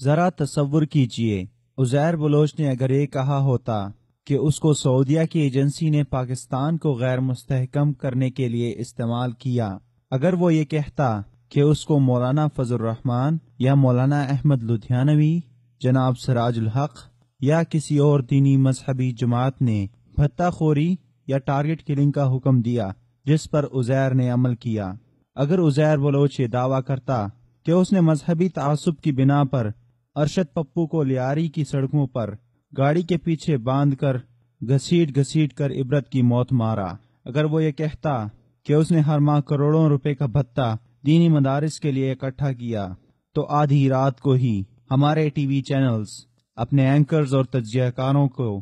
ذرا تصور کیجئے عزیر بلوچ نے اگر یہ کہا ہوتا کہ اس کو سعودیہ کی ایجنسی نے پاکستان کو غیر مستحکم کرنے کے لیے استعمال کیا، اگر وہ یہ کہتا کہ اس کو مولانا فضل الرحمان یا مولانا احمد لدھیانوی، جناب سراج الحق یا کسی اور دینی مذہبی جماعت نے بھتہ خوری یا ٹارگٹ کلنگ کا حکم دیا جس پر عزیر نے عمل کیا، اگر عزیر بلوچ یہ دعویٰ کرتا کہ اس نے مذہبی تعصب کی بنا پر ارشد پپو کو لیاری کی سڑکوں پر گاڑی کے پیچھے باندھ کر گھسیٹ کر عبرت کی موت مارا، اگر وہ یہ کہتا کہ اس نے ہر ماہ کروڑوں روپے کا بھتہ دینی مدارس کے لیے اکٹھا کیا، تو آدھی رات کو ہی ہمارے ٹی وی چینلز اپنے اینکرز اور تجزیہ کاروں کو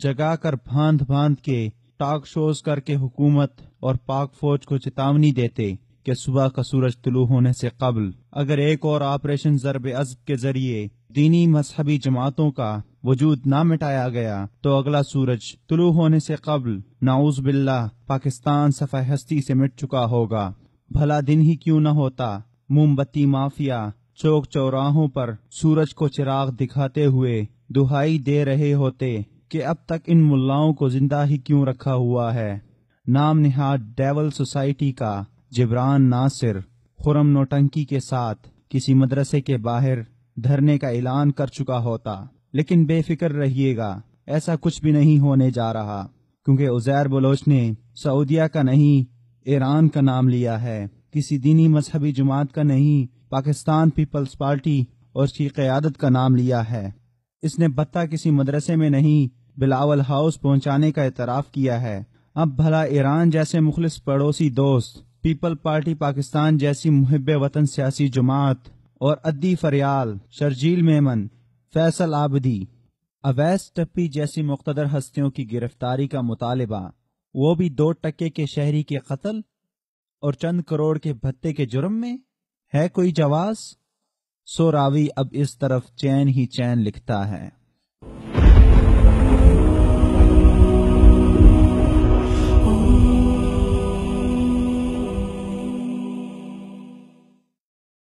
جگا کر باندھ کے ٹاک شوز کر کے حکومت اور پاک فوج کو چیتاونی دیتے کہ صبح کا سورج طلوع ہونے سے قبل اگر ایک اور آپریشن ضرب عضب کے ذریعے دینی مذہبی جماعتوں کا وجود نہ مٹایا گیا تو اگلا سورج طلوع ہونے سے قبل نعوذ باللہ پاکستان صفحہ ہستی سے مٹ چکا ہوگا۔ بھلا دن ہی کیوں نہ ہوتا، موم بتی مافیا چوک چوراہوں پر سورج کو چراغ دکھاتے ہوئے دہائی دے رہے ہوتے کہ اب تک ان ملاؤں کو زندہ ہی کیوں رکھا ہوا ہے۔ نام نہاد ڈیول سوسائٹی کا جبران ناصر خرم نوٹنکی کے ساتھ کسی مدرسے کے باہر دھرنے کا اعلان کر چکا ہوتا، لیکن بے فکر رہیے گا، ایسا کچھ بھی نہیں ہونے جا رہا، کیونکہ عزیر بلوچ نے سعودیہ کا نہیں ایران کا نام لیا ہے، کسی دینی مذہبی جماعت کا نہیں پاکستان پیپلز پارٹی اور اس کی قیادت کا نام لیا ہے۔ اس نے بتہ کسی مدرسے میں نہیں بلاول ہاؤس پہنچانے کا اعتراف کیا ہے۔ اب بھلا ایران جیسے مخلص پڑوسی دوست، پیپل پارٹی پاکستان جیسی محب وطن سیاسی جماعت اور ادی فریال، شرجیل میمن، فیصل عابدی، اویس ٹپی جیسی مقتدر ہستیوں کی گرفتاری کا مطالبہ، وہ بھی 2% کے شہری کے قتل اور چند کروڑ کے بھتے کے جرم میں، ہے کوئی جواز؟ سو راوی اب اس طرف چین ہی چین لکھتا ہے۔